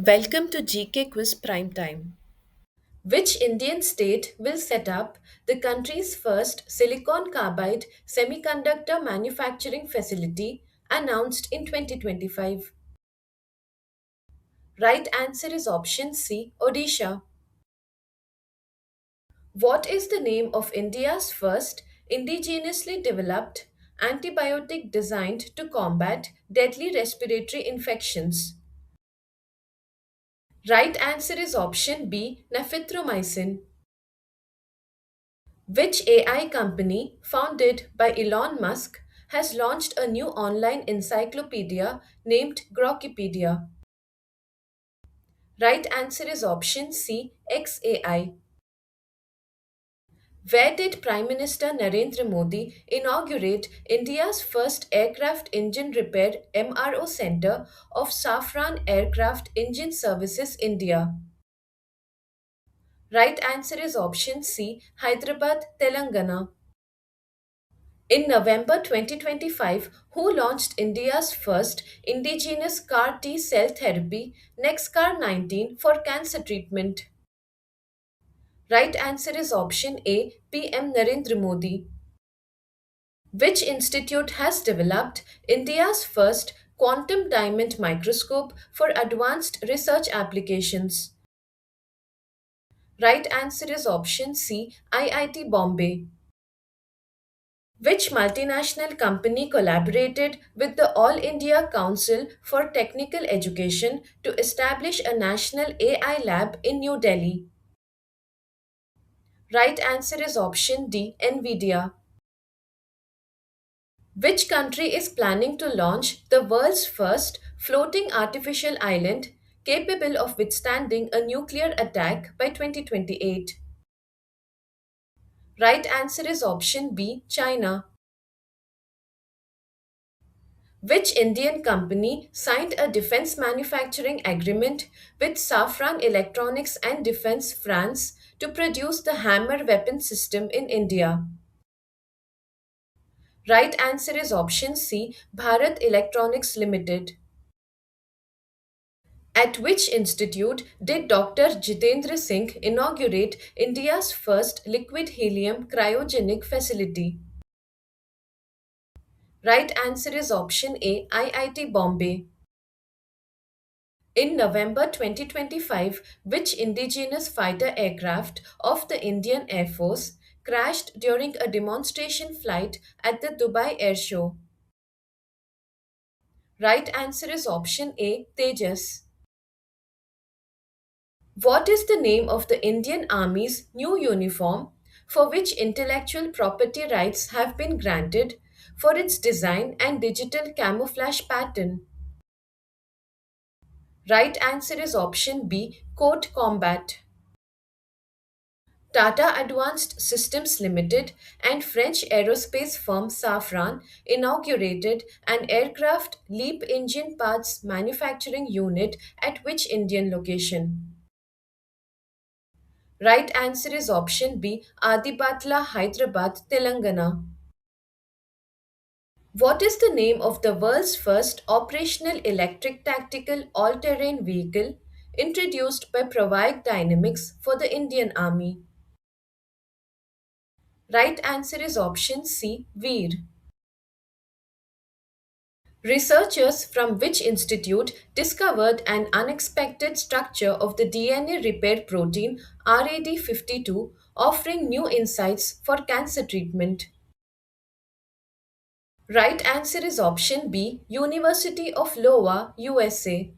Welcome to GK Quiz Prime Time. Which Indian state will set up the country's first silicon carbide semiconductor manufacturing facility announced in 2025? Right answer is option C, Odisha. What is the name of India's first indigenously developed antibiotic designed to combat deadly respiratory infections? Right answer is option B, nephithromycin. Which AI company, founded by Elon Musk, has launched a new online encyclopedia named Grokipedia? Right answer is option C, XAI. Where did Prime Minister Narendra Modi inaugurate India's first aircraft engine repair MRO center of Safran Aircraft Engine Services India? Right answer is option C, Hyderabad, Telangana. In November 2025, who launched India's first indigenous CAR T cell therapy, NextCar 19, for cancer treatment? Right answer is option A, PM Narendra Modi. Which institute has developed India's first quantum diamond microscope for advanced research applications? Right answer is option C, IIT Bombay. Which multinational company collaborated with the All India Council for Technical Education to establish a national AI lab in New Delhi? Right answer is option D, NVIDIA. Which country is planning to launch the world's first floating artificial island capable of withstanding a nuclear attack by 2028? Right answer is option B, China. Which Indian company signed a defense manufacturing agreement with Safran Electronics and Defense France to produce the Hammer weapon system in India? Right answer is option C, Bharat Electronics Limited. At which institute did Dr. Jitendra Singh inaugurate India's first liquid helium cryogenic facility? Right answer is option A, IIT Bombay. In November 2025, which indigenous fighter aircraft of the Indian Air Force crashed during a demonstration flight at the Dubai Air Show? Right answer is option A, Tejas. What is the name of the Indian Army's new uniform for which intellectual property rights have been granted for its design and digital camouflage pattern? Right answer is option B, Coat Combat. Tata Advanced Systems Limited and French aerospace firm Safran inaugurated an aircraft LEAP engine parts manufacturing unit at which Indian location? Right answer is option B, Adibatla, Hyderabad, Telangana. What is the name of the world's first operational electric tactical all terrain vehicle introduced by Provide Dynamics for the Indian Army? Right answer is option C, Veer. Researchers from which institute discovered an unexpected structure of the DNA repair protein RAD52, offering new insights for cancer treatment? Right answer is option B, University of Iowa, USA.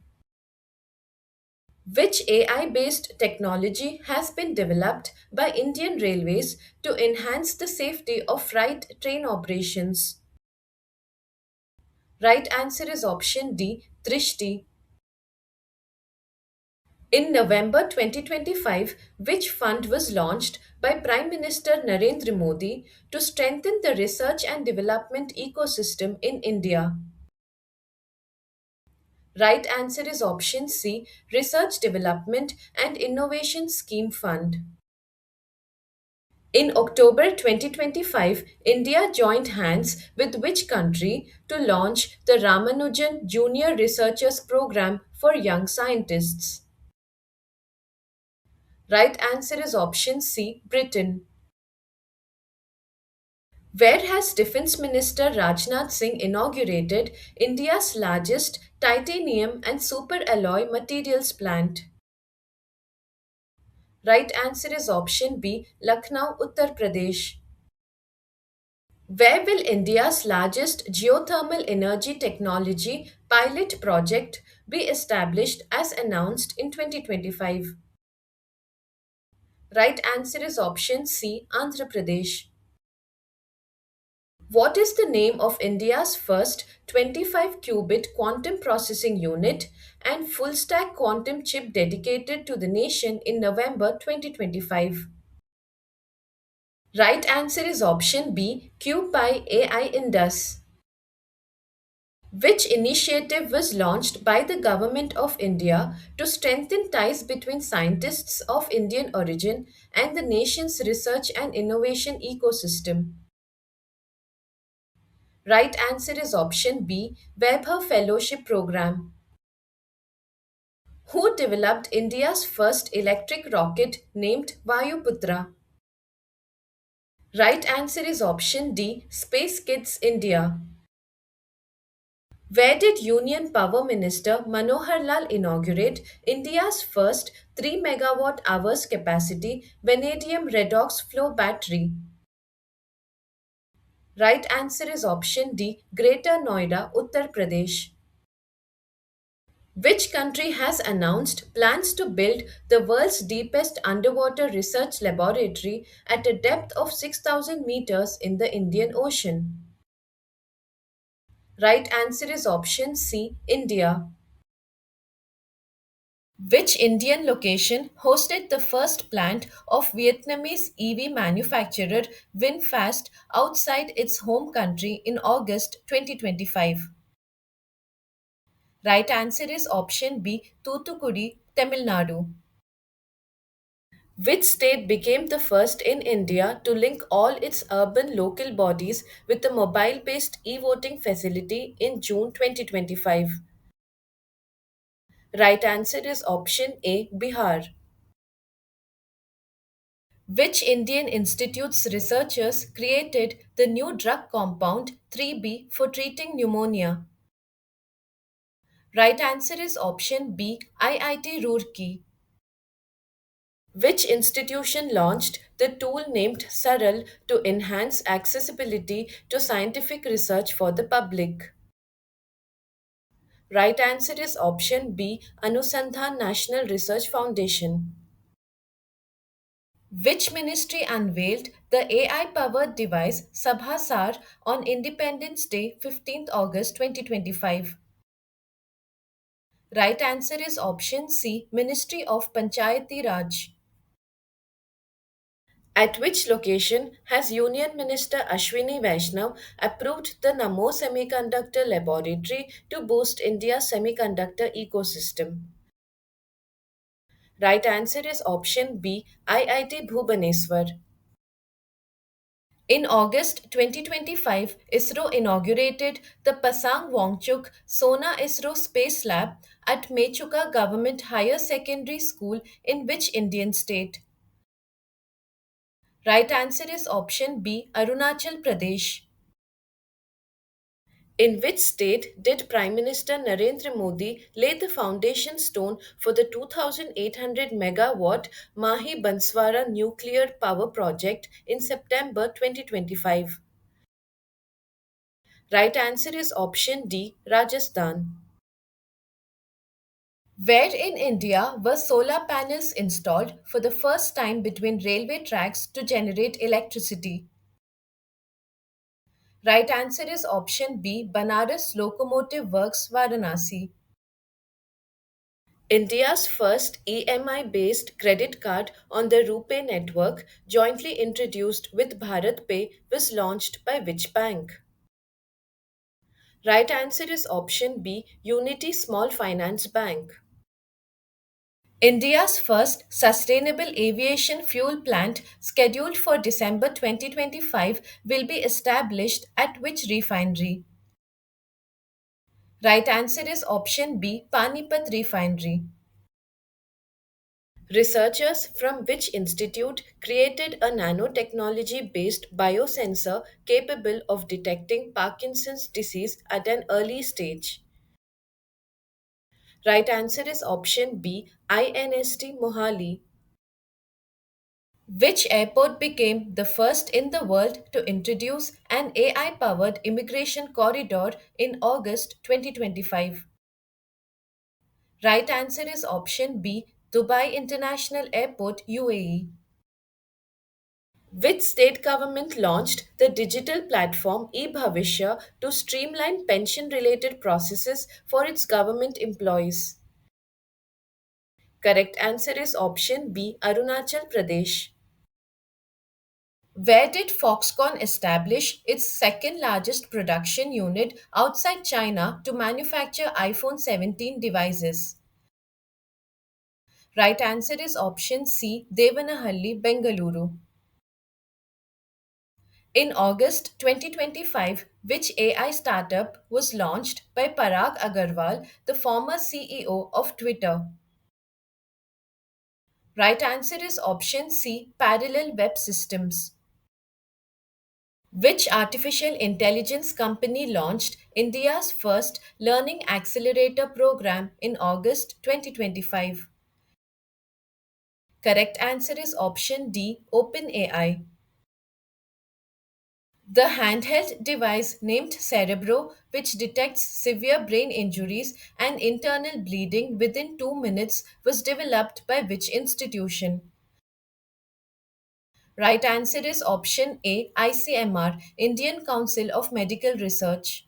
Which AI based technology has been developed by Indian Railways to enhance the safety of freight train operations? Right answer is option D, Drishti. In November 2025, which fund was launched by Prime Minister Narendra Modi to strengthen the research and development ecosystem in India? Right answer is option C, Research Development and Innovation Scheme Fund. In October 2025, India joined hands with which country to launch the Ramanujan Junior Researchers Program for Young Scientists? Right answer is option C, Britain. Where has Defence Minister Rajnath Singh inaugurated India's largest titanium and superalloy materials plant? Right answer is option B, Lucknow, Uttar Pradesh. Where will India's largest geothermal energy technology pilot project be established as announced in 2025? Right answer is option C, Andhra Pradesh. What is the name of India's first 25 qubit quantum processing unit and full stack quantum chip dedicated to the nation in November 2025? Right answer is option B, QPI AI Indus. Which initiative was launched by the Government of India to strengthen ties between scientists of Indian origin and the nation's research and innovation ecosystem? Right answer is option B, Vaibhav Fellowship Program. Who developed India's first electric rocket named Vayuputra? Right answer is option D, Space Kids India. Where did Union Power Minister Manohar Lal inaugurate India's first 3 megawatt hours capacity vanadium redox flow battery? Right answer is option D, Greater Noida, Uttar Pradesh. Which country has announced plans to build the world's deepest underwater research laboratory at a depth of 6,000 meters in the Indian Ocean? Right answer is option C, India. Which Indian location hosted the first plant of Vietnamese EV manufacturer VinFast outside its home country in August 2025? Right answer is option B, Toothukudi, Tamil Nadu. Which state became the first in India to link all its urban local bodies with a mobile based e voting facility in June 2025? Right answer is option A, Bihar. Which Indian institute's researchers created the new drug compound 3B for treating pneumonia? Right answer is option B, IIT Roorkee. Which institution launched the tool named Saral to enhance accessibility to scientific research for the public? Right answer is option B, Anusandhan National Research Foundation. Which ministry unveiled the AI powered device Sabhasar on Independence Day, 15th August 2025? Right answer is option C, Ministry of Panchayati Raj. At which location has Union Minister Ashwini Vaishnav approved the Namo Semiconductor Laboratory to boost India's semiconductor ecosystem? Right answer is option B, IIT Bhubaneswar. In August 2025, ISRO inaugurated the Pasang Wangchuk Sona ISRO Space Lab at Mechuka Government Higher Secondary School in which Indian state? Right answer is option B, Arunachal Pradesh. In which state did Prime Minister Narendra Modi lay the foundation stone for the 2,800 megawatt Mahi Banswara nuclear power project in September 2025? Right answer is option D, Rajasthan. Where in India were solar panels installed for the first time between railway tracks to generate electricity? Right answer is option B, Banaras Locomotive Works, Varanasi. India's first EMI based credit card on the RuPay network, jointly introduced with Bharat Pay, was launched by which bank? Right answer is option B, Unity Small Finance Bank. India's first sustainable aviation fuel plant, scheduled for December 2025, will be established at which refinery? Right answer is option B, Panipat Refinery. Researchers from which institute created a nanotechnology based biosensor capable of detecting Parkinson's disease at an early stage? Right answer is option B, INST Mohali. Which airport became the first in the world to introduce an AI powered immigration corridor in August 2025? Right answer is option B, Dubai International Airport, UAE. Which state government launched the digital platform eBhavishya to streamline pension related processes for its government employees? Correct answer is option B, Arunachal Pradesh. Where did Foxconn establish its second largest production unit outside China to manufacture iPhone 17 devices? Right answer is option C, Devanahalli, Bengaluru. In August 2025, which AI startup was launched by Parag Agarwal, the former CEO of Twitter? Right answer is option C, Parallel Web Systems. Which artificial intelligence company launched India's first learning accelerator program in August 2025? Correct answer is option D, OpenAI. The handheld device named Cerebro, which detects severe brain injuries and internal bleeding within 2 minutes, was developed by which institution? Right answer is option A, ICMR, Indian Council of Medical Research.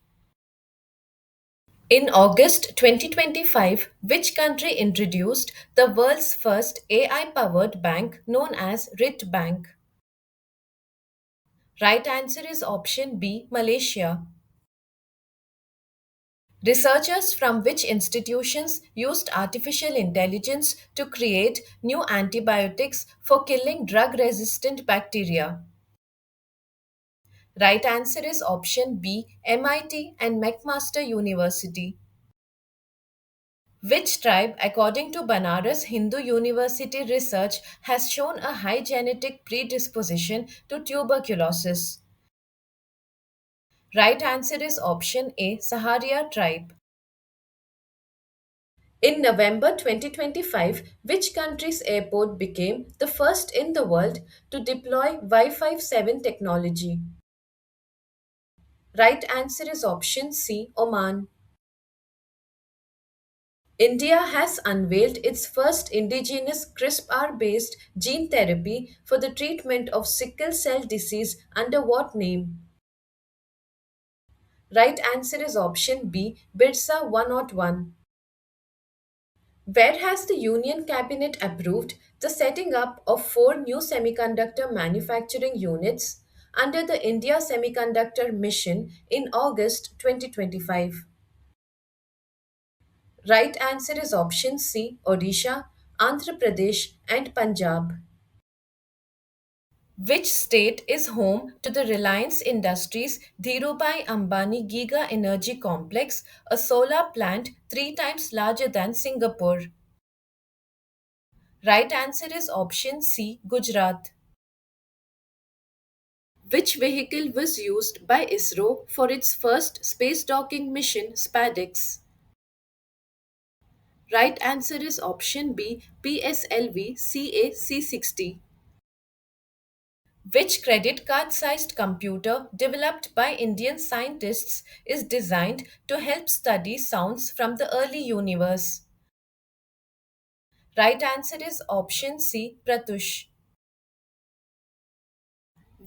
In August 2025, which country introduced the world's first AI powered bank known as RIT Bank? Right answer is option B, Malaysia. Researchers from which institutions used artificial intelligence to create new antibiotics for killing drug resistant bacteria? Right answer is option B, MIT and McMaster University. Which tribe, according to Banaras Hindu University research, has shown a high genetic predisposition to tuberculosis? Right answer is option A, Saharia tribe. In November 2025, which country's airport became the first in the world to deploy Wi Fi 7 technology? Right answer is option C, Oman. India has unveiled its first indigenous CRISPR based gene therapy for the treatment of sickle cell disease under what name? Right answer is option B, Birsa 101. Where has the Union Cabinet approved the setting up of four new semiconductor manufacturing units under the India Semiconductor Mission in August 2025? Right answer is option C, Odisha, Andhra Pradesh, and Punjab. Which state is home to the Reliance Industries Dhirubhai Ambani Giga Energy Complex, a solar plant 3 times larger than Singapore? Right answer is option C, Gujarat. Which vehicle was used by ISRO for its first space docking mission, SPADEX? Right answer is option B, PSLV CA-C60. Which credit card sized computer developed by Indian scientists is designed to help study sounds from the early universe? Right answer is option C, Pratush.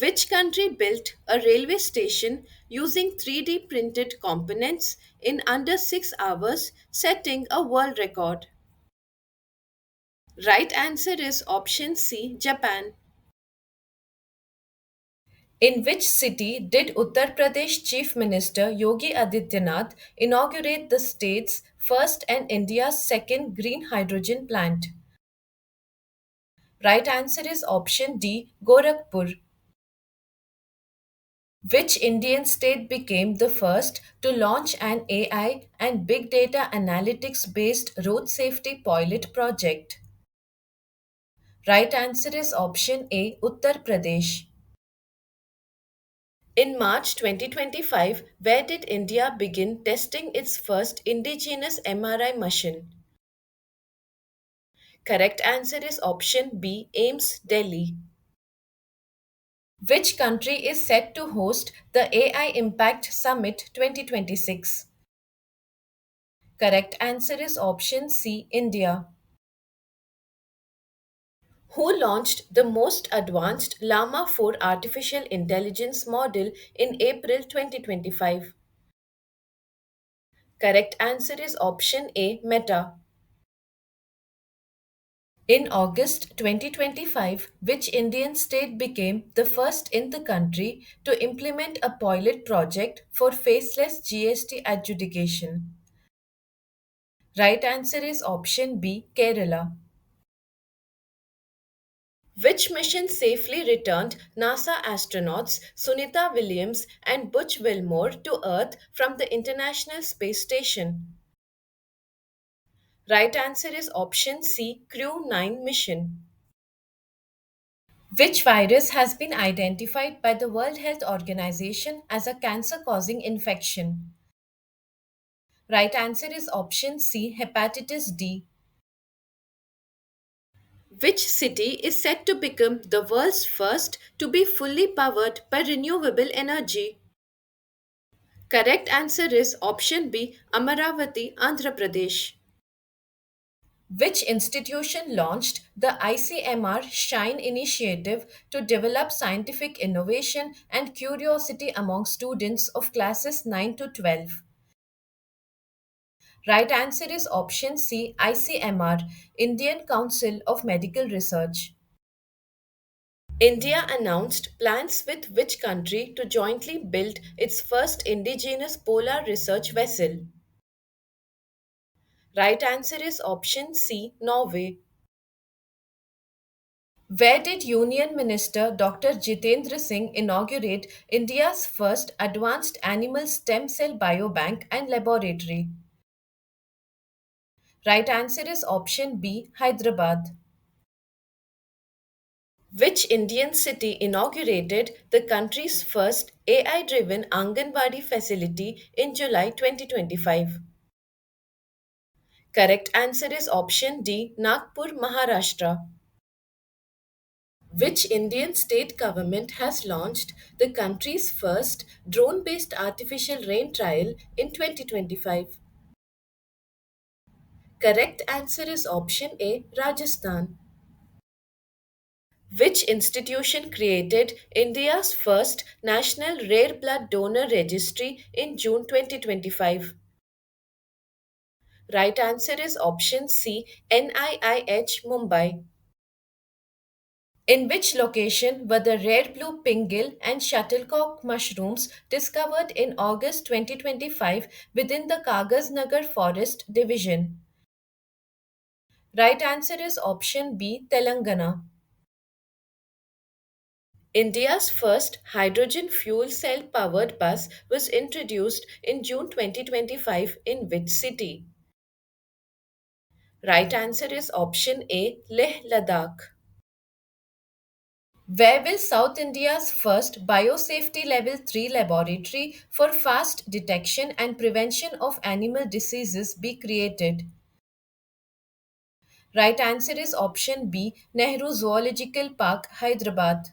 Which country built a railway station using 3D printed components in under 6 hours, setting a world record? Right answer is option C, Japan. In which city did Uttar Pradesh Chief Minister Yogi Adityanath inaugurate the state's first and India's second green hydrogen plant? Right answer is option D, Gorakhpur. Which Indian state became the first to launch an AI and big data analytics based road safety pilot project? Right answer is option A, Uttar Pradesh. In March 2025, where did India begin testing its first indigenous MRI machine? Correct answer is option B, AIMS, Delhi. Which country is set to host the AI Impact Summit 2026? Correct answer is option C, India. Who launched the most advanced Llama 4 artificial intelligence model in April 2025? Correct answer is option A, Meta. In August 2025, which Indian state became the first in the country to implement a pilot project for faceless GST adjudication? Right answer is option B, Kerala. Which mission safely returned NASA astronauts Sunita Williams and Butch Wilmore to Earth from the International Space Station? Right answer is option C, Crew 9 mission. Which virus has been identified by the World Health Organization as a cancer causing infection? Right answer is option C, hepatitis D. Which city is said to become the world's first to be fully powered by renewable energy? Correct answer is option B, Amaravati, Andhra Pradesh. Which institution launched the ICMR Shine initiative to develop scientific innovation and curiosity among students of classes 9 to 12? Right answer is option C, ICMR, Indian Council of Medical Research. India announced plans with which country to jointly build its first indigenous polar research vessel? Right answer is option C, Norway. Where did Union Minister Dr. Jitendra Singh inaugurate India's first advanced animal stem cell biobank and laboratory? Right answer is option B, Hyderabad. Which Indian city inaugurated the country's first AI driven Anganwadi facility in July 2025? Correct answer is option D, Nagpur, Maharashtra. Which Indian state government has launched the country's first drone based artificial rain trial in 2025? Correct answer is option A, Rajasthan. Which institution created India's first national rare blood donor registry in June 2025? Right answer is option C, NIIH, Mumbai. In which location were the rare blue pingill and shuttlecock mushrooms discovered in August 2025 within the Kagasnagar Forest Division? Right answer is option B, Telangana. India's first hydrogen fuel cell powered bus was introduced in June 2025 in which city? Right answer is option A, Leh Ladakh. Where will South India's first Biosafety Level 3 laboratory for fast detection and prevention of animal diseases be created? Right answer is option B, Nehru Zoological Park, Hyderabad.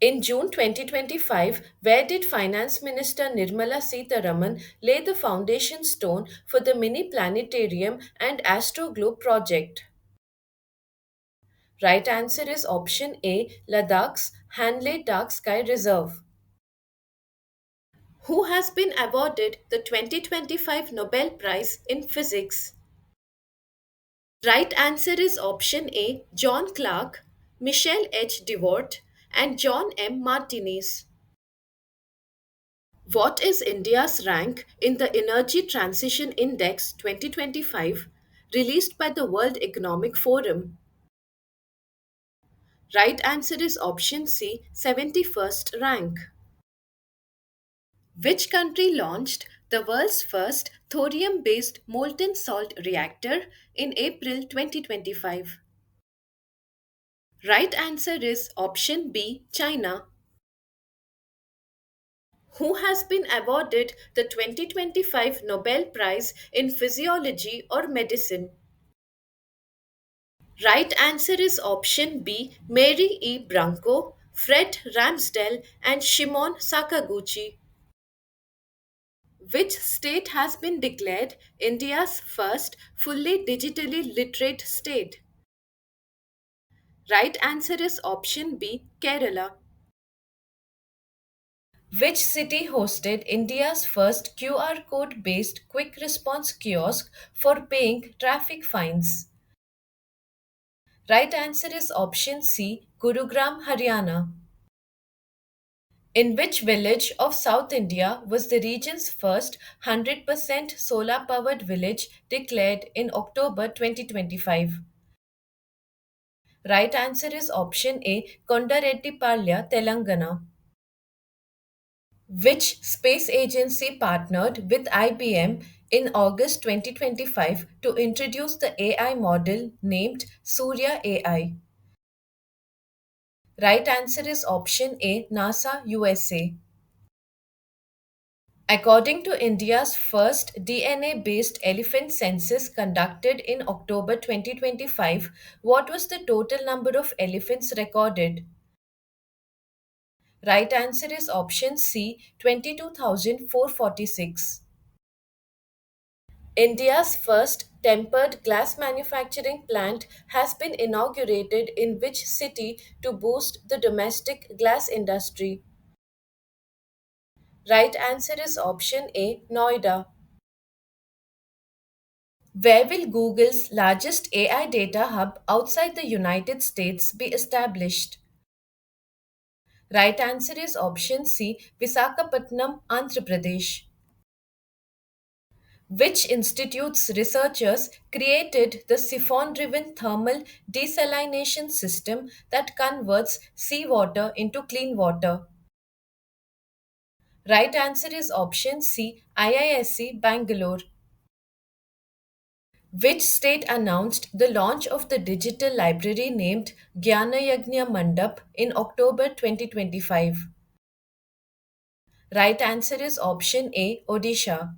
In June 2025, where did Finance Minister Nirmala Sitharaman lay the foundation stone for the mini planetarium and Astroglobe project? Right answer is option A, Ladakh's Hanle Dark Sky Reserve. Who has been awarded the 2025 Nobel Prize in Physics? Right answer is option A, John Clark, Michel H. Dewart, and John M. Martinez. What is India's rank in the Energy Transition Index 2025 released by the World Economic Forum? Right answer is option C, 71st rank. Which country launched the world's first thorium based molten salt reactor in April 2025? Right answer is option B, China. Who has been awarded the 2025 Nobel Prize in Physiology or Medicine? Right answer is option B, Mary E. Branco, Fred Ramsdell, and Shimon Sakaguchi. Which state has been declared India's first fully digitally literate state? Right answer is option B, Kerala. Which city hosted India's first QR code based quick response kiosk for paying traffic fines? Right answer is option C, Gurugram, Haryana. In which village of South India was the region's first 100% solar powered village declared in October 2025? Right answer is option A, Kondareddipalya, Telangana. Which space agency partnered with IBM in August 2025 to introduce the AI model named Surya AI? Right answer is option A, NASA, USA. According to India's first DNA based elephant census conducted in October 2025, what was the total number of elephants recorded? Right answer is option C, 22,446. India's first tempered glass manufacturing plant has been inaugurated in which city to boost the domestic glass industry? Right answer is option A, Noida. Where will Google's largest AI data hub outside the United States be established? Right answer is option C, Visakhapatnam, Andhra Pradesh. Which institute's researchers created the siphon driven thermal desalination system that converts seawater into clean water? Right answer is option C, IISc Bangalore. Which state announced the launch of the digital library named Gyanayagnya Mandap in October 2025? Right answer is option A, Odisha.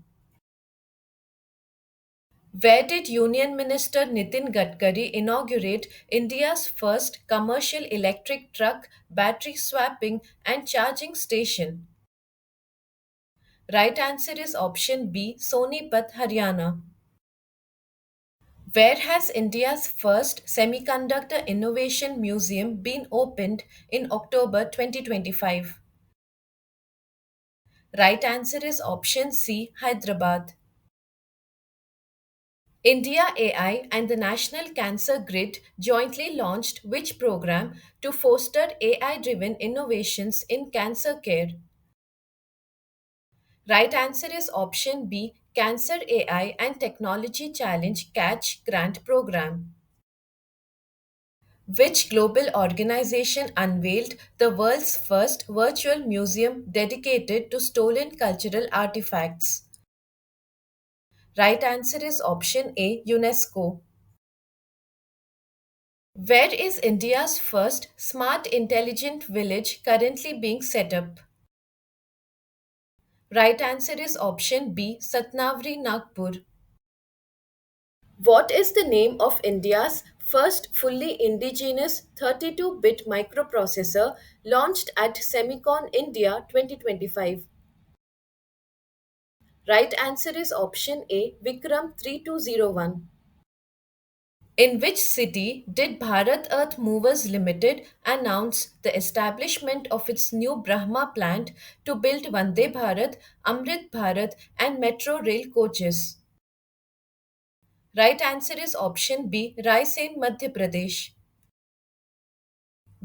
Where did Union Minister Nitin Gadkari inaugurate India's first commercial electric truck battery swapping and charging station? Right answer is option B, Sonipat, Haryana. Where has India's first semiconductor innovation museum been opened in October 2025? Right answer is option C, Hyderabad. India AI and the National Cancer Grid jointly launched which program to foster AI driven innovations in cancer care? Right answer is option B, Cancer AI and Technology Challenge Catch Grant Program. Which global organization unveiled the world's first virtual museum dedicated to stolen cultural artifacts? Right answer is option A, UNESCO. Where is India's first smart intelligent village currently being set up? Right answer is option B, Satnavri, Nagpur. What is the name of India's first fully indigenous 32-bit microprocessor launched at Semicon India 2025? Right answer is option A, Vikram 3201. In which city did Bharat Earth Movers Limited announce the establishment of its new Brahma plant to build Vande Bharat, Amrit Bharat, and metro rail coaches? Right answer is option B, Raisen, Madhya Pradesh.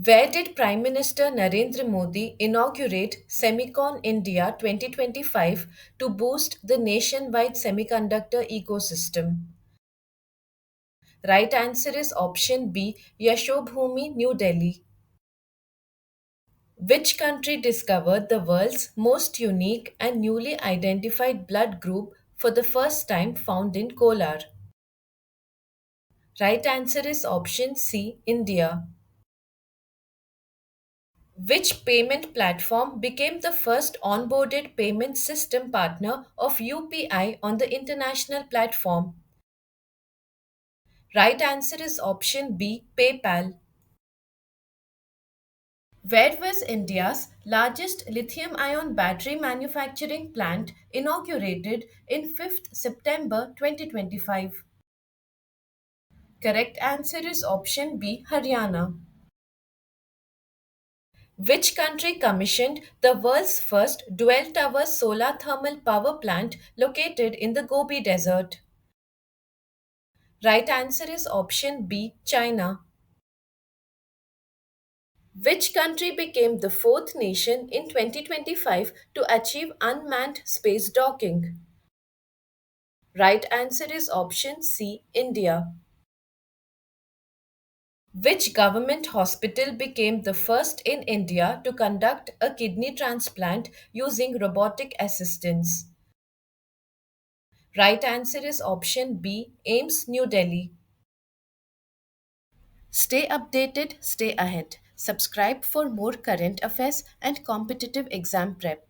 Where did Prime Minister Narendra Modi inaugurate Semicon India 2025 to boost the nationwide semiconductor ecosystem? Right answer is option B, Yashobhumi, New Delhi. Which country discovered the world's most unique and newly identified blood group for the first time found in Kolar? Right answer is option C, India. Which payment platform became the first onboarded payment system partner of UPI on the international platform? Right answer is option B, PayPal. Where was India's largest lithium ion battery manufacturing plant inaugurated in 5th September 2025? Correct answer is option B, Haryana. Which country commissioned the world's first dual tower solar thermal power plant located in the Gobi Desert? Right answer is option B, China. Which country became the fourth nation in 2025 to achieve unmanned space docking? Right answer is option C, India. Which government hospital became the first in India to conduct a kidney transplant using robotic assistance? Right answer is option B, AIMS New Delhi. Stay updated, stay ahead. Subscribe for more current affairs and competitive exam prep.